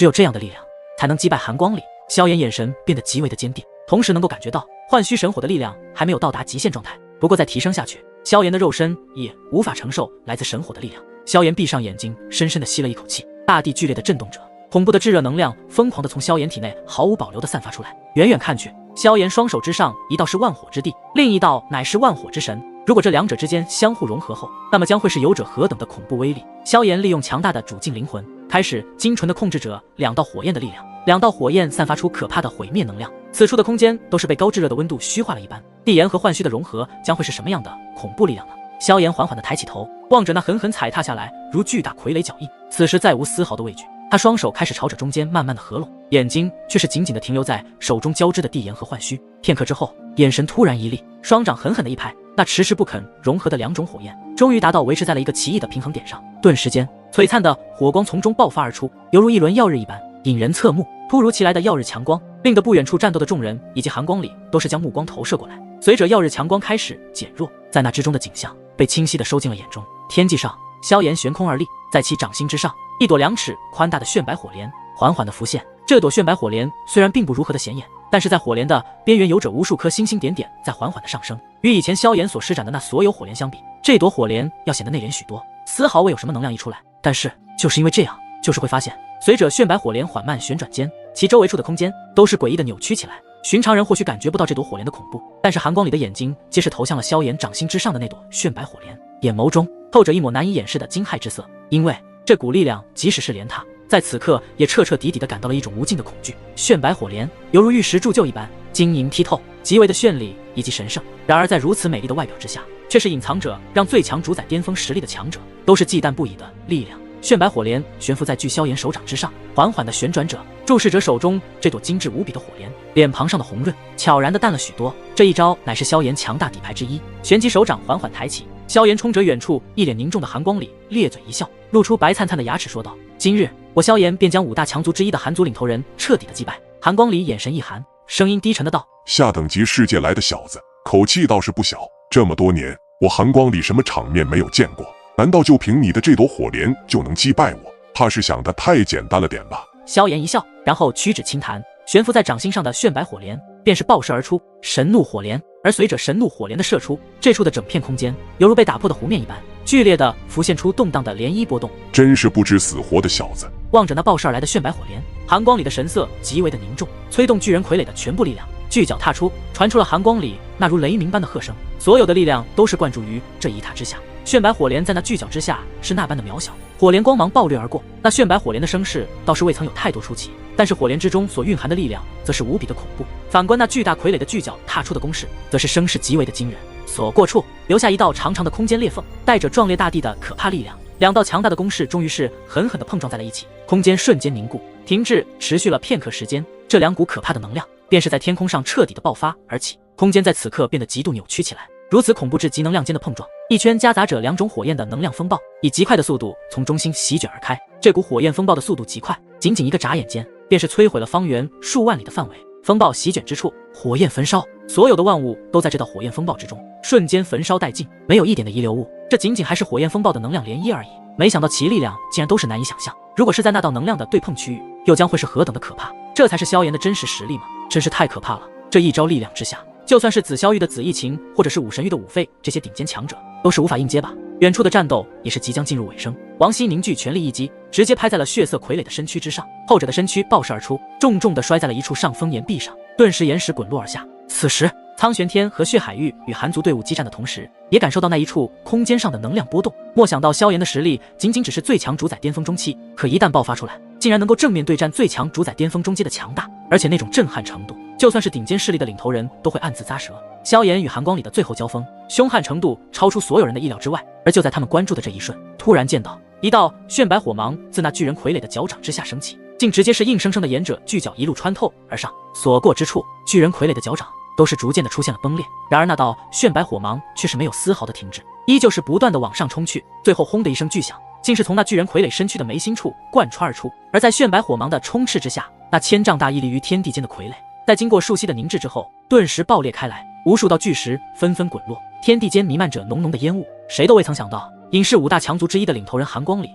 只有这样的力量才能击败寒光里。萧炎眼神变得极为的坚定，同时能够感觉到幻虚神火的力量还没有到达极限状态，不过再提升下去，萧炎的肉身也无法承受来自神火的力量。萧炎闭上眼睛，深深地吸了一口气，大地剧烈的震动着，恐怖的炙热能量疯狂地从萧炎体内毫无保留地散发出来。远远看去，萧炎双手之上一道是万火之地，另一道乃是万火之神。如果这两者之间相互融合后，那么将会是有着何等的恐怖威力。萧炎利用强大的主境灵魂，开始精纯地控制着两道火焰的力量。两道火焰散发出可怕的毁灭能量，此处的空间都是被高炙热的温度虚化了一般。地炎和幻虚的融合将会是什么样的恐怖力量呢？萧炎缓缓地抬起头，望着那狠狠踩踏下来如巨大傀儡脚印，此时再无丝毫的畏惧。他双手开始朝着中间慢慢的合拢，眼睛却是紧紧地停留在手中交织的地炎和幻虚。片刻之后，眼神突然一厉，双掌狠狠地一拍，那迟迟不肯融合的两种火焰终于达到维持在了一个奇异的平衡点上。顿时间，璀璨的火光从中爆发而出，犹如一轮耀日一般，引人侧目。突如其来的耀日强光令得不远处战斗的众人以及寒光里都是将目光投射过来。随着耀日强光开始减弱，在那之中的景象被清晰地收进了眼中。天际上，萧炎悬空而立，在其掌心之上，一朵2尺宽大的炫白火莲缓缓地浮现。这朵炫白火莲虽然并不如何的显眼，但是在火莲的边缘有着无数颗星星点点在缓缓地上升。与以前萧炎所施展的那所有火莲相比，这朵火莲要显得内敛许多，丝毫未有什么能量溢出来。但是就是因为这样，就是会发现随着炫白火莲缓慢旋转间，其周围处的空间都是诡异的扭曲起来。寻常人或许感觉不到这朵火莲的恐怖，但是寒光里的眼睛皆是投向了萧炎掌心之上的那朵炫白火莲，眼眸中透着一抹难以掩饰的惊骇之色。因为这股力量即使是连他在此刻也彻彻底底地感到了一种无尽的恐惧。炫白火莲犹如玉石铸就一般，晶莹剔透，极为的绚丽以及神圣。然而在如此美丽的外表之下，却是隐藏着让最强主宰巅峰实力的强者都是忌惮不已的力量。炫白火莲悬浮在巨萧炎手掌之上，缓缓地旋转着，注视着手中这朵精致无比的火莲，脸庞上的红润悄然地淡了许多。这一招乃是萧炎强大底牌之一。旋即手掌缓缓抬起，萧炎冲着远处一脸凝重的寒光里咧嘴一笑，露出白灿灿的牙齿说道：今日我萧炎便将5大强族之一的寒族领头人彻底的击败。寒光里眼神一寒，声音低沉的道：下等级世界来的小子，口气倒是不小。这么多年，我寒光里什么场面没有见过？难道就凭你的这朵火莲就能击败我？怕是想得太简单了点吧？萧炎一笑，然后屈指轻弹，悬浮在掌心上的炫白火莲便是爆射而出，神怒火莲。而随着神怒火莲的射出，这处的整片空间犹如被打破的湖面一般，剧烈的浮现出动荡的涟漪波动。真是不知死活的小子！望着那爆射而来的炫白火莲，寒光里的神色极为的凝重，催动巨人傀儡的全部力量，巨脚踏出，传出了寒光里那如雷鸣般的喝声。所有的力量都是灌注于这一踏之下。炫白火莲在那巨脚之下是那般的渺小，火莲光芒暴掠而过，那炫白火莲的声势倒是未曾有太多出奇，但是火莲之中所蕴含的力量则是无比的恐怖。反观那巨大傀儡的巨脚踏出的攻势，则是声势极为的惊人，所过处留下一道长长的空间裂缝，带着壮烈大地的可怕力量。两道强大的攻势终于是狠狠地碰撞在了一起，空间瞬间凝固停滞，持续了片刻时间。这两股可怕的能量便是在天空上彻底的爆发而起，空间在此刻变得极度扭曲起来。如此恐怖至极能量间的碰撞，一圈夹杂着两种火焰的能量风暴以极快的速度从中心席卷而开。这股火焰风暴的速度极快，仅仅一个眨眼间便是摧毁了方圆数万里的范围。风暴席卷之处，火焰焚烧，所有的万物都在这道火焰风暴之中瞬间焚烧殆尽，没有一点的遗留物。这仅仅还是火焰风暴的能量涟漪而已，没想到其力量竟然都是难以想象。如果是在那道能量的对碰区域，又将会是何等的可怕？这才是萧炎的真实实力吗？真是太可怕了！这一招力量之下，就算是紫霄域的紫翼晴，或者是武神域的武废，这些顶尖强者都是无法应接吧。远处的战斗也是即将进入尾声，王熙凝聚全力一击，直接拍在了血色傀儡的身躯之上，后者的身躯爆射而出，重重地摔在了一处上峰岩壁上，顿时岩石滚落而下。此时苍玄天和血海域与寒族队伍激战的同时，也感受到那一处空间上的能量波动。莫想到萧炎的实力仅仅只是最强主宰巅峰中期，可一旦爆发出来，竟然能够正面对战最强主宰巅峰中阶的强大，而且那种震撼程度，就算是顶尖势力的领头人都会暗自咂舌。萧炎与寒光里的最后交锋，凶悍程度超出所有人的意料之外。而就在他们关注的这一瞬，突然见到一道炫白火芒自那巨人傀儡的脚掌之下升起，竟直接是硬生生的沿着巨脚一路穿透而上，所过之处，巨人傀儡的脚掌都是逐渐的出现了崩裂。然而那道炫白火芒却是没有丝毫的停止，依旧是不断的往上冲去，最后轰的一声巨响，竟是从那巨人傀儡身躯的眉心处贯穿而出。而在炫白火芒的冲斥之下，那千丈大屹立于天地间的傀儡，在经过数息的凝滞之后，顿时爆裂开来，无数道巨石纷纷滚落，天地间弥漫着浓浓的烟雾。谁都未曾想到，隐世5大强族之一的领头人寒光里，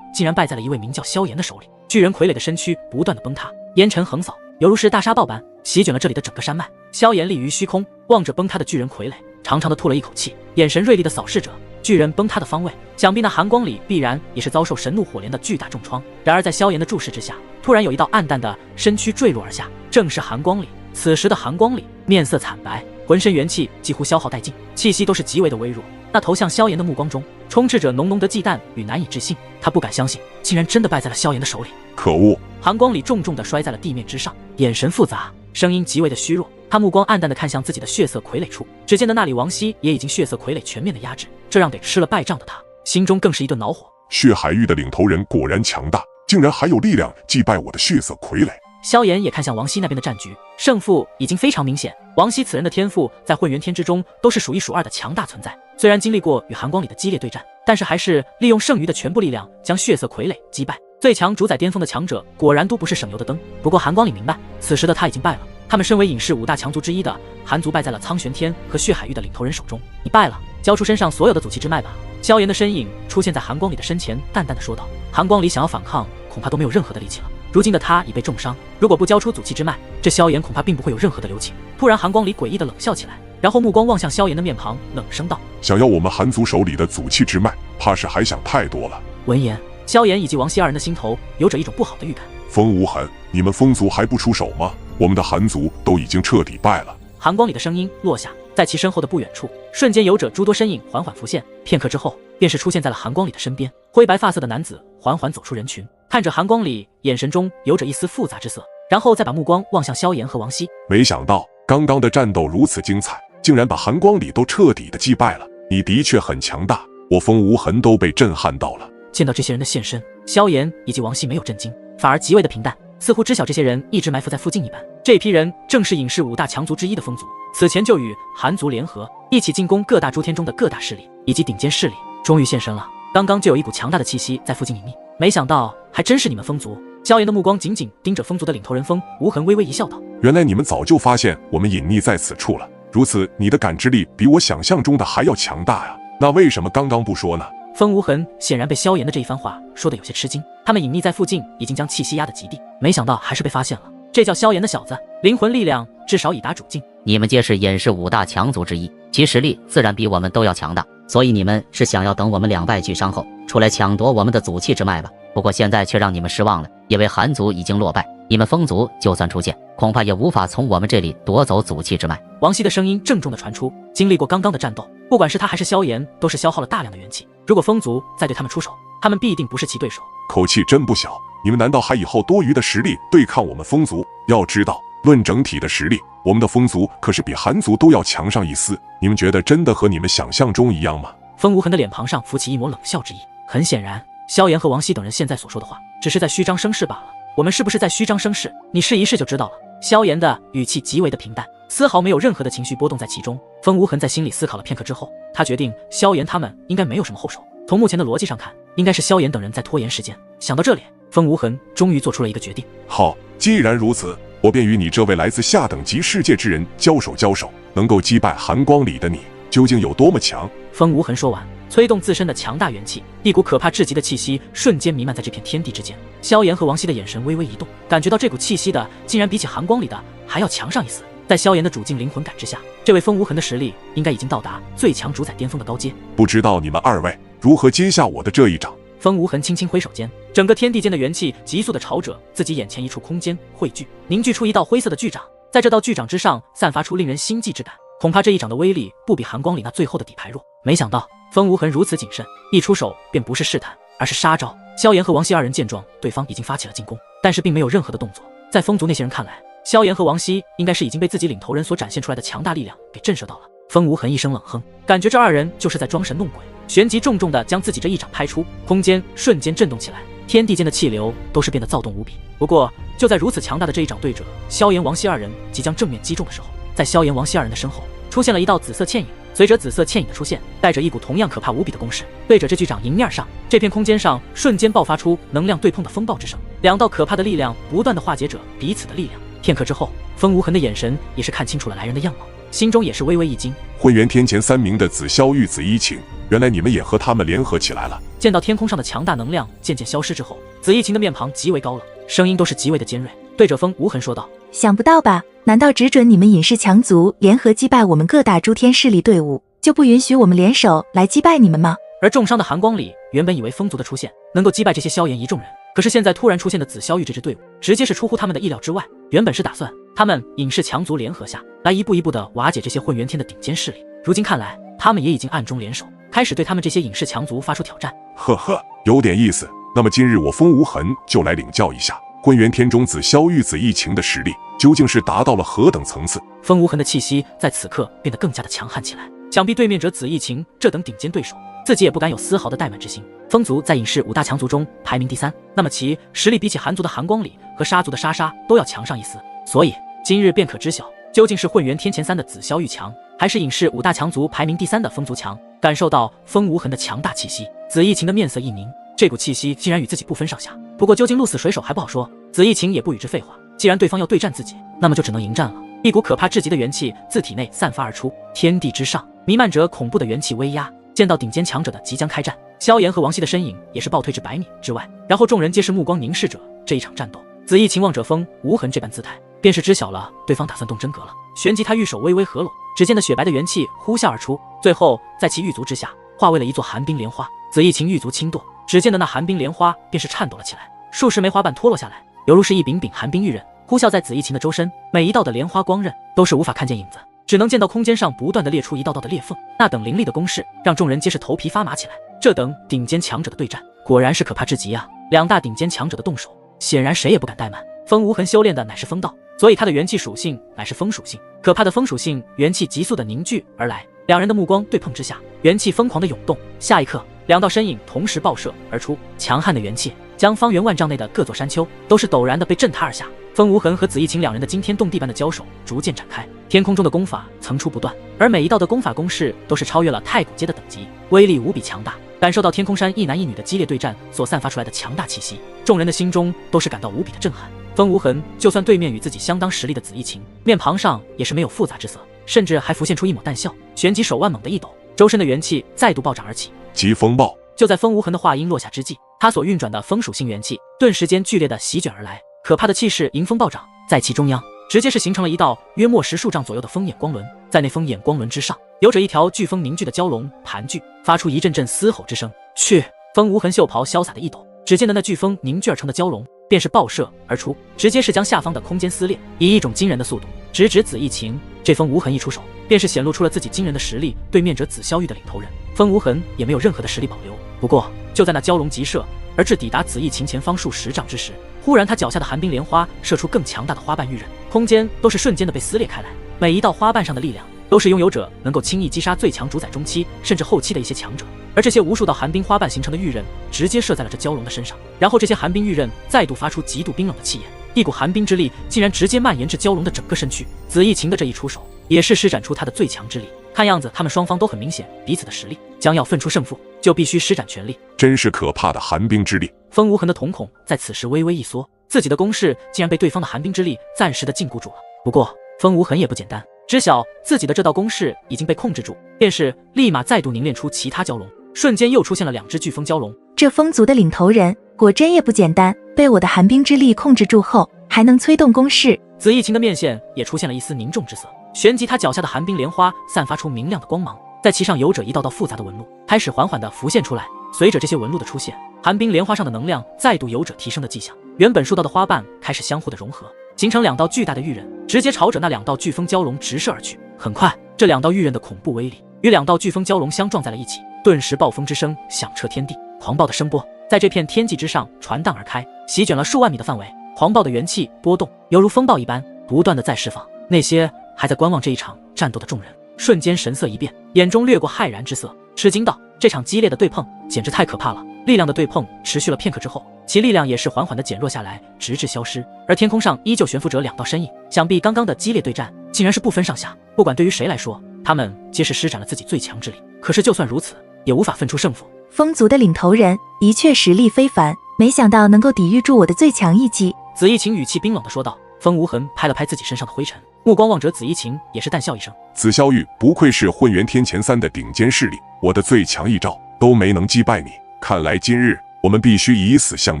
竟然败在了一位名叫萧炎的手里。巨人傀儡的身躯不断的崩塌，烟尘横扫，犹如是大沙暴般席卷了这里的整个山脉。萧炎立于虚空，望着崩塌的巨人傀儡，长长的吐了一口气，眼神锐利的扫视着巨人崩塌的方位。想必那寒光里必然也是遭受神怒火莲的巨大重创。然而在萧炎的注视之下，突然有一道暗淡的身躯坠落而下，正是寒光里。此时的寒光里面色惨白，浑身元气几乎消耗殆尽，气息都是极为的微弱。那投向萧炎的目光中充斥着浓浓的忌惮与难以置信，他不敢相信，竟然真的败在了萧炎的手里。可恶！寒光里重重地摔在了地面之上，眼神复杂，声音极为的虚弱。他目光暗淡地看向自己的血色傀儡处，只见的那里王熙也已经血色傀儡全面的压制，这让给吃了败仗的他心中更是一顿恼火。血海域的领头人果然强大，竟然还有力量击败我的血色傀儡。萧炎也看向王熙那边的战局，胜负已经非常明显。王熙此人的天赋在混元天之中都是数一数二的强大存在，虽然经历过与寒光里的激烈对战，但是还是利用剩余的全部力量将血色傀儡击败。最强主宰巅峰的强者果然都不是省油的灯。不过寒光里明白，此时的他已经败了。他们身为隐世五大强族之一的寒族，败在了苍玄天和血海域的领头人手中。你败了，交出身上所有的祖气之脉吧。萧炎的身影出现在寒光里的身前，淡淡的说道。寒光里想要反抗，恐怕都没有任何的力气了。如今的他已被重伤，如果不交出祖气之脉，这萧炎恐怕并不会有任何的留情。突然寒光里诡异的冷笑起来，然后目光望向萧炎的面庞，冷声道：想要我们寒族手里的祖气之脉，怕是还想太多了。闻言，萧炎以及王熙二人的心头有着一种不好的预感。风无痕，你们风族还不出手吗？我们的寒族都已经彻底败了。寒光里的声音落下，在其身后的不远处，瞬间有着诸多身影缓缓浮现，片刻之后，便是出现在了寒光里的身边。灰白发色的男子缓缓走出人群，看着寒光里，眼神中有着一丝复杂之色，然后再把目光望向萧炎和王熙。没想到刚刚的战斗如此精彩，竟然把寒光里都彻底的击败了。你的确很强大，我风无痕都被震撼到了。见到这些人的现身，萧炎以及王熙没有震惊，反而极为的平淡，似乎知晓这些人一直埋伏在附近一般。这批人正是隐世五大强族之一的风族，此前就与寒族联合，一起进攻各大诸天中的各大势力以及顶尖势力，终于现身了。刚刚就有一股强大的气息在附近隐匿，没想到还真是你们风族。萧炎的目光紧紧盯着风族的领头人风无痕，微微一笑道：原来你们早就发现我们隐匿在此处了，如此你的感知力比我想象中的还要强大呀，那为什么刚刚不说呢？风无痕显然被萧炎的这一番话说得有些吃惊，他们隐匿在附近，已经将气息压得极低，没想到还是被发现了。这叫萧炎的小子，灵魂力量至少已达主境。你们皆是隐世五大强族之一，其实力自然比我们都要强大，所以你们是想要等我们两败俱伤后出来抢夺我们的祖气之脉吧？不过现在却让你们失望了，因为寒族已经落败，你们风族就算出现，恐怕也无法从我们这里夺走祖气之脉。王熙的声音郑重地传出，经历过刚刚的战斗，不管是他还是萧炎，都是消耗了大量的元气。如果风族再对他们出手，他们必定不是其对手。口气真不小，你们难道还以后多余的实力对抗我们风族？要知道，论整体的实力，我们的风族可是比寒族都要强上一丝。你们觉得真的和你们想象中一样吗？风无痕的脸庞上浮起一抹冷笑之意。很显然，萧炎和王熙等人现在所说的话，只是在虚张声势罢了。我们是不是在虚张声势？你试一试就知道了。萧炎的语气极为的平淡，丝毫没有任何的情绪波动在其中。风无痕在心里思考了片刻之后，他决定萧炎他们应该没有什么后手。从目前的逻辑上看，应该是萧炎等人在拖延时间。想到这里，风无痕终于做出了一个决定。好，既然如此，我便与你这位来自下等级世界之人交手交手，能够击败寒光里的你，究竟有多么强？风无痕说完，催动自身的强大元气，一股可怕至极的气息瞬间弥漫在这片天地之间。萧炎和王熙的眼神微微一动，感觉到这股气息的竟然比起寒光里的还要强上一丝。在萧炎的主境灵魂感知下，这位风无痕的实力应该已经到达最强主宰巅峰的高阶。不知道你们二位如何接下我的这一掌？风无痕轻轻挥手间，整个天地间的元气急速的朝着自己眼前一处空间汇聚，凝聚出一道灰色的巨掌。在这道巨掌之上散发出令人心悸之感，恐怕这一掌的威力不比寒光里那最后的底牌弱。没想到风无痕如此谨慎，一出手便不是试探，而是杀招。萧炎和王熙二人见状，对方已经发起了进攻，但是并没有任何的动作。在风族那些人看来，萧炎和王熙应该是已经被自己领头人所展现出来的强大力量给震慑到了。风无痕一声冷哼，感觉这二人就是在装神弄鬼，旋即重重的将自己这一掌拍出，空间瞬间震动起来，天地间的气流都是变得躁动无比。不过就在如此强大的这一掌对着萧炎、王熙二人即将正面击中的时候，在萧炎、王熙二人的身后出现了一道紫色倩影。随着紫色倩影的出现，带着一股同样可怕无比的攻势，对着这巨掌迎面上，这片空间上瞬间爆发出能量对碰的风暴之声，两道可怕的力量不断的化解着彼此的力量。片刻之后，风无痕的眼神也是看清楚了来人的样貌，心中也是微微一惊，混元天前3名的紫霄玉、紫衣晴，原来你们也和他们联合起来了。见到天空上的强大能量渐渐消失之后，紫衣晴的面庞极为高冷，声音都是极为的尖锐，对着风无痕说道：想不到吧？难道只准你们隐世强族联合击败我们各大诸天势力队伍，就不允许我们联手来击败你们吗？而重伤的寒光里原本以为风族的出现能够击败这些萧炎一众人，可是现在突然出现的紫霄玉这支队伍，直接是出乎他们的意料之外。原本是打算他们隐世强族联合下来，一步一步的瓦解这些混元天的顶尖势力，如今看来，他们也已经暗中联手，开始对他们这些隐世强族发出挑战。呵呵，有点意思。那么今日我风无痕就来领教一下混元天中紫霄玉、紫衣晴的实力究竟是达到了何等层次。风无痕的气息在此刻变得更加的强悍起来，想必对面者紫衣晴这等顶尖对手，自己也不敢有丝毫的怠慢之心。风族在隐世5大强族中排名第3，那么其实力比起寒族的寒光里和沙族的莎莎都要强上一丝，所以今日便可知晓，究竟是混元天前3的紫霄玉强，还是隐世5大强族排名第3的风族强。感受到风无痕的强大气息，紫衣晴的面色一凝，这股气息竟然与自己不分上下。不过究竟鹿死谁手还不好说，紫衣晴也不与之废话，既然对方要对战自己，那么就只能迎战了。一股可怕至极的元气自体内散发而出，天地之上弥漫着恐怖的元气威压。见到顶尖强者的即将开战，萧炎和王熙的身影也是暴退至100米之外，然后众人皆是目光凝视着这一场战斗。紫衣晴望着风无痕这般姿态，便是知晓了对方打算动真格了。旋即他玉手微微合拢，只见那雪白的元气呼啸而出，最后在其玉足之下化为了一座寒冰莲花。紫衣晴玉足轻跺，只见的那寒冰莲花便是颤抖了起来，数十枚花瓣脱落下来，犹如是一柄柄寒冰玉刃，呼啸在紫衣晴的周身，每一道的莲花光刃都是无法看见影子，只能见到空间上不断的裂出一道道的裂缝。那等凌厉的攻势让众人皆是头皮发麻起来。这等顶尖强者的对战果然是可怕至极啊！2大顶尖强者的动手，显然谁也不敢怠慢。风无痕修炼的乃是风道，所以他的元气属性乃是风属性，可怕的风属性元气急速的凝聚而来。2人的目光对碰之下，元气疯狂的涌动，下一刻2道身影同时爆射而出，强悍的元气将方圆万丈内的各座山丘都是陡然的被震塌而下。风无痕和紫衣晴2人的惊天动地般的交手逐渐展开，天空中的功法层出不穷，而每一道的功法公式都是超越了太古阶的等级，威力无比强大。感受到天空山一男一女的激烈对战所散发出来的强大气息，众人的心中都是感到无比的震撼。风无痕就算对面与自己相当实力的紫衣晴，面庞上也是没有复杂之色，甚至还浮现出一抹淡笑，旋即手腕猛地一抖，周身的元气再度暴涨而起。疾风暴！就在风无痕的话音落下之际，他所运转的风属性元气顿时间剧烈的席卷而来，可怕的气势迎风暴涨，在其中央直接是形成了一道约莫10数丈左右的风眼光轮，在那风眼光轮之上，有着一条飓风凝聚的蛟龙盘踞，发出一阵阵嘶吼之声。去！风无痕袖袍潇洒的一抖，只见的那飓风凝聚而成的蛟龙便是爆射而出，直接是将下方的空间撕裂，以一种惊人的速度直指紫衣晴。这风无痕一出手，便是显露出了自己惊人的实力，对面者紫霄玉的领头人风无痕也没有任何的实力保留。不过就在那蛟龙急射而至抵达紫衣晴前方数10丈之时，忽然他脚下的寒冰莲花射出更强大的花瓣玉刃，空间都是瞬间的被撕裂开来，每一道花瓣上的力量都是拥有者能够轻易击杀最强主宰中期甚至后期的一些强者。而这些无数道寒冰花瓣形成的玉刃直接射在了这蛟龙的身上，然后这些寒冰玉刃再度发出极度冰冷的气焰，一股寒冰之力竟然直接蔓延至蛟龙的整个身躯。紫衣晴的这一出手也是施展出他的最强之力，看样子他们双方都很明显彼此的实力，将要分出胜负就必须施展全力。真是可怕的寒冰之力！风无痕的瞳孔在此时微微一缩，自己的攻势竟然被对方的寒冰之力暂时的禁锢住了。不过风无痕也不简单，知晓自己的这道攻势已经被控制住，便是立马再度凝练出其他蛟龙，瞬间又出现了2只飓风蛟龙。这风族的领头人果真也不简单，被我的寒冰之力控制住后，还能催动攻势。紫衣晴的面线也出现了一丝凝重之色，旋即他脚下的寒冰莲花散发出明亮的光芒，在其上有着一道道复杂的纹路，开始缓缓地浮现出来。随着这些纹路的出现，寒冰莲花上的能量再度有着提升的迹象，原本数道的花瓣开始相互的融合，形成2道巨大的玉刃，直接朝着那2道飓风蛟龙直射而去。很快，这2道玉刃的恐怖威力与2道飓风蛟龙相撞在了一起，顿时暴风之声响彻天地，狂暴的声波在这片天际之上传荡而开，席卷了数万米的范围。狂暴的元气波动犹如风暴一般不断的在释放，那些还在观望这一场战斗的众人瞬间神色一变，眼中掠过骇然之色，吃惊道：这场激烈的对碰简直太可怕了！力量的对碰持续了片刻之后，其力量也是缓缓的减弱下来，直至消失。而天空上依旧悬浮着2道身影，想必刚刚的激烈对战竟然是不分上下，不管对于谁来说，他们皆是施展了自己最强之力，可是就算如此，也无法分出胜负。风族的领头人的确实力非凡，没想到能够抵御住我的最强一击。紫衣晴语气冰冷的说道。风无痕拍了拍自己身上的灰尘，目光望着紫衣琴，也是淡笑一声。紫霄玉不愧是混元天前3的顶尖势力，我的最强一招都没能击败你，看来今日我们必须以死相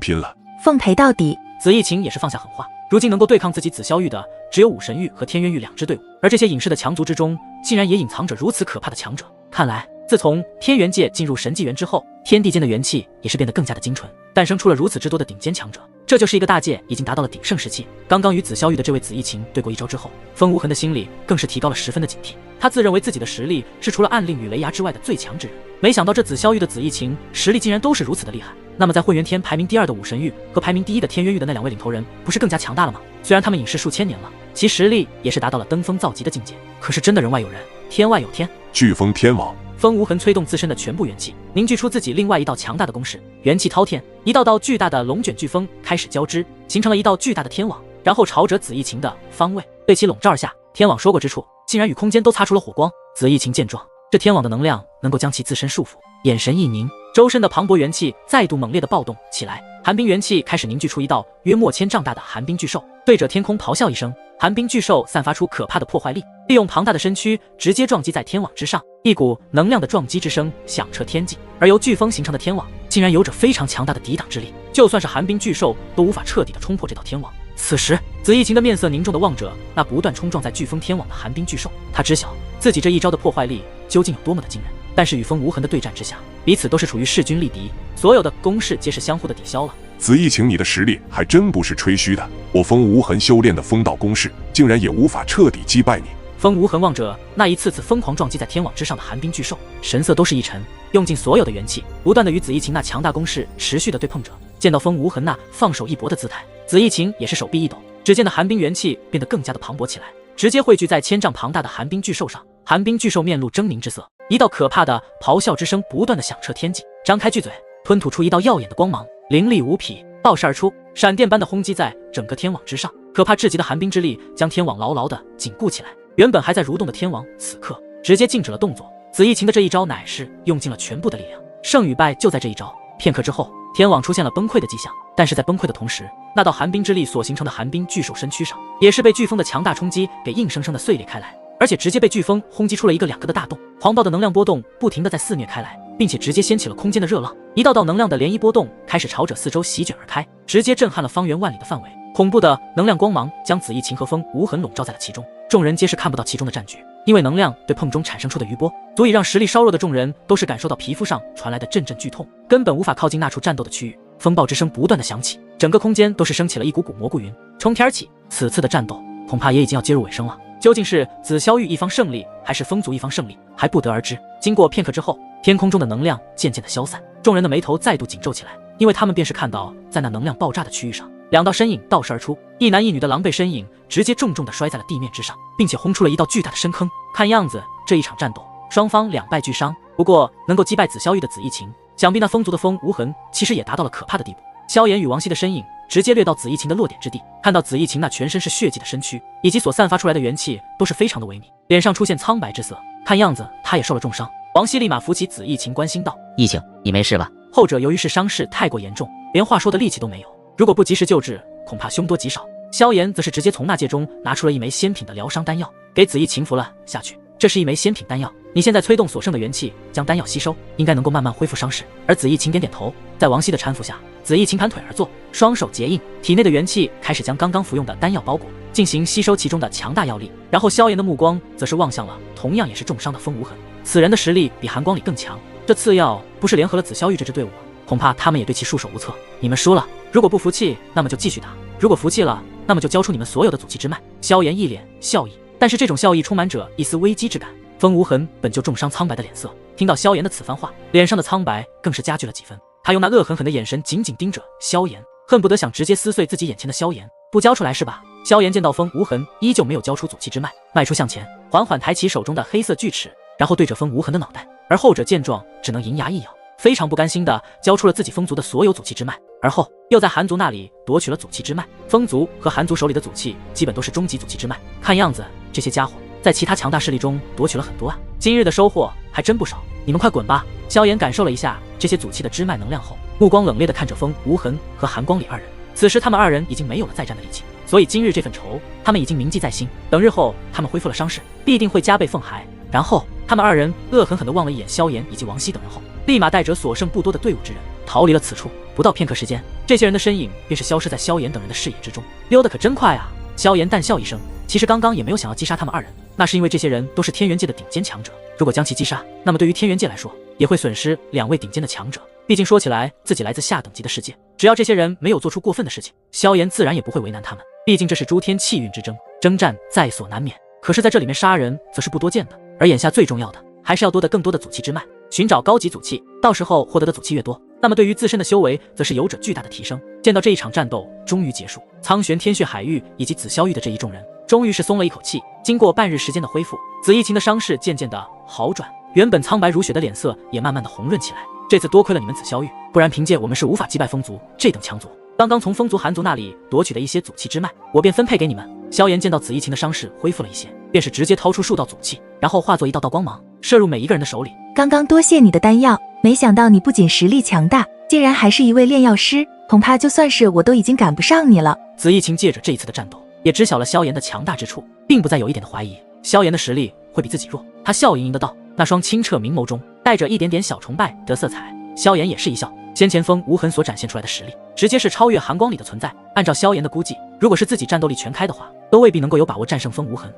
拼了。奉陪到底。紫衣琴也是放下狠话，如今能够对抗自己紫霄玉的只有武神玉和天渊玉2支队伍，而这些隐世的强族之中，竟然也隐藏着如此可怕的强者。看来自从天元界进入神纪元之后，天地间的元气也是变得更加的精纯，诞生出了如此之多的顶尖强者。这就是一个大界已经达到了鼎盛时期。刚刚与紫霄玉的这位紫衣琴对过一招之后，风无痕的心里更是提高了10分的警惕。他自认为自己的实力是除了暗令与雷牙之外的最强之人，没想到这紫霄玉的紫衣琴实力竟然都是如此的厉害。那么在混元天排名第2的武神玉和排名第1的天渊玉的那2位领头人，不是更加强大了吗？虽然他们隐世数千年了，其实力也是达到了登峰造极的境界。可是真的人外有人，天外有天。飓风天王，风无痕催动自身的全部元气，凝聚出自己另外一道强大的攻势，元气滔天，一道道巨大的龙卷飓风开始交织，形成了一道巨大的天网，然后朝着紫衣琴的方位对其笼罩而下。天网说过之处，竟然与空间都擦出了火光。紫衣琴见状，这天网的能量能够将其自身束缚，眼神一凝，周身的磅礴元气再度猛烈的暴动起来。寒冰元气开始凝聚出一道约莫1000丈大的寒冰巨兽，对着天空咆哮一声，寒冰巨兽散发出可怕的破坏力，利用庞大的身躯直接撞击在天网之上，一股能量的撞击之声响彻天际。而由飓风形成的天网竟然有着非常强大的抵挡之力，就算是寒冰巨兽都无法彻底的冲破这道天网。此时紫衣琴的面色凝重的望着那不断冲撞在飓风天网的寒冰巨兽，他知晓自己这一招的破坏力究竟有多么的惊人。但是与风无痕的对战之下，彼此都是处于势均力敌，所有的攻势皆是相互的抵消了。紫衣琴，你的实力还真不是吹嘘的，我风无痕修炼的风道攻势竟然也无法彻底击败你。风无痕望着那一次次疯狂撞击在天网之上的寒冰巨兽，神色都是一沉，用尽所有的元气，不断的与紫衣琴那强大攻势持续的对碰着。见到风无痕那放手一搏的姿态，紫衣琴也是手臂一抖，只见的寒冰元气变得更加的磅礴起来，直接汇聚在1000丈庞大的寒冰巨兽上。寒冰巨兽面露狰狞之色，一道可怕的咆哮之声不断的响彻天际，张开巨嘴，吞吐出一道耀眼的光芒，凌厉无匹，爆射而出，闪电般的轰击在整个天网之上。可怕至极的寒冰之力将天网牢牢的紧固起来，原本还在蠕动的天网此刻直接静止了动作。紫衣琴的这一招乃是用尽了全部的力量，胜与败就在这一招。片刻之后，天网出现了崩溃的迹象，但是在崩溃的同时，那道寒冰之力所形成的寒冰巨兽身躯上也是被飓风的强大冲击给硬生生的碎裂开来，而且直接被飓风轰击出了一个2个的大洞，狂暴的能量波动不停的在肆虐开来，并且直接掀起了空间的热浪，一道道能量的涟漪波动开始朝着四周席卷而开，直接震撼了方圆万里的范围。恐怖的能量光芒将紫衣琴和风无痕笼罩在了其中，众人皆是看不到其中的战局，因为能量对碰中产生出的余波，足以让实力稍弱的众人都是感受到皮肤上传来的阵阵剧痛，根本无法靠近那处战斗的区域。风暴之声不断的响起，整个空间都是升起了一股股蘑菇云，冲天起。此次的战斗恐怕也已经要接入尾声了，究竟是紫霄玉一方胜利，还是风族一方胜利，还不得而知。经过片刻之后，天空中的能量渐渐的消散，众人的眉头再度紧皱起来，因为他们便是看到在那能量爆炸的区域上，2道身影倒射而出，一男一女的狼狈身影直接重重的摔在了地面之上，并且轰出了一道巨大的深坑。看样子这一场战斗双方2败俱伤，不过能够击败紫霄玉的紫衣琴，想必那风族的风无痕其实也达到了可怕的地步。萧炎与王熙的身影直接掠到紫衣琴的落点之地，看到紫衣琴那全身是血迹的身躯以及所散发出来的元气都是非常的萎靡，脸上出现苍白之色，看样子他也受了重伤。王熙立马扶起紫衣琴，关心道：义兄，你没事吧？后者由于是伤势太过严重，连话说的力气都没有，如果不及时救治，恐怕凶多吉少。萧炎则是直接从纳戒中拿出了一枚仙品的疗伤丹药，给紫衣琴服了下去。这是一枚仙品丹药，你现在催动所剩的元气将丹药吸收，应该能够慢慢恢复伤势。而紫衣琴点点头，在王熙的搀扶下，紫衣琴盘腿而坐，双手结印，体内的元气开始将刚刚服用的丹药包裹，进行吸收其中的强大药力。然后萧炎的目光则是望向了同样也是重伤的风无痕，此人的实力比寒光里更强，这次要不是联合了紫霄玉这支队伍，恐怕他们也对其束手无策。你们输了，如果不服气，那么就继续打；如果服气了，那么就交出你们所有的祖气之脉。萧炎一脸笑意，但是这种笑意充满着一丝危机之感。风无痕本就重伤苍白的脸色，听到萧炎的此番话，脸上的苍白更是加剧了几分。他用那恶狠狠的眼神紧紧盯着萧炎，恨不得想直接撕碎自己眼前的萧炎。不交出来是吧？萧炎见到风无痕依旧没有交出祖气之脉，迈出向前，缓缓抬起手中的黑色锯齿，然后对着风无痕的脑袋。而后者见状，只能银牙一咬，非常不甘心的交出了自己风族的所有祖气之脉，而后又在寒族那里夺取了祖气之脉。风族和寒族手里的祖气基本都是终极祖气之脉，看样子这些家伙在其他强大势力中夺取了很多啊，今日的收获还真不少，你们快滚吧。萧炎感受了一下这些祖气的支脉能量后，目光冷冽地看着风无痕和寒光里2人。此时他们2人已经没有了再战的力气，所以今日这份仇，他们已经铭记在心。等日后他们恢复了伤势，必定会加倍奉还。然后他们二人恶狠狠地望了一眼萧炎以及王熙等人后，立马带着所剩不多的队伍之人逃离了此处。不到片刻时间，这些人的身影便是消失在萧炎等人的视野之中，溜得可真快啊！萧炎淡笑一声，其实刚刚也没有想要击杀他们二人，那是因为这些人都是天元界的顶尖强者，如果将其击杀，那么对于天元界来说，也会损失2位顶尖的强者。毕竟说起来，自己来自下等级的世界，只要这些人没有做出过分的事情，萧炎自然也不会为难他们。毕竟这是诸天气运之争，征战在所难免。可是在这里面杀人则是不多见的，而眼下最重要的还是要夺得更多的祖气之脉，寻找高级祖气，到时候获得的祖气越多，那么对于自身的修为则是有着巨大的提升。见到这一场战斗终于结束，苍玄、天血海域以及紫霄玉的这一众人终于是松了一口气。经过半日时间的恢复，紫衣琴的伤势渐渐的好转，原本苍白如雪的脸色也慢慢的红润起来。这次多亏了你们紫霄玉，不然凭借我们是无法击败风族这等强族。刚刚从风族寒族那里夺取的一些祖气之脉，我便分配给你们。萧炎见到紫衣琴的伤势恢复了一些，便是直接掏出数道祖气，然后化作一道道光芒，射入每一个人的手里。刚刚多谢你的丹药，没想到你不仅实力强大，竟然还是一位炼药师，恐怕就算是我都已经赶不上你了。紫衣琴借着这一次的战斗，也知晓了萧炎的强大之处，并不再有一点的怀疑萧炎的实力会比自己弱。他笑盈盈的道，那双清澈明眸中带着一点点小崇拜的色彩。萧炎也是一笑，先前风无痕所展现出来的实力，直接是超越寒光里的存在。按照萧炎的估计，如果是自己战斗力全开的话，都未必能够有把握战胜风无痕。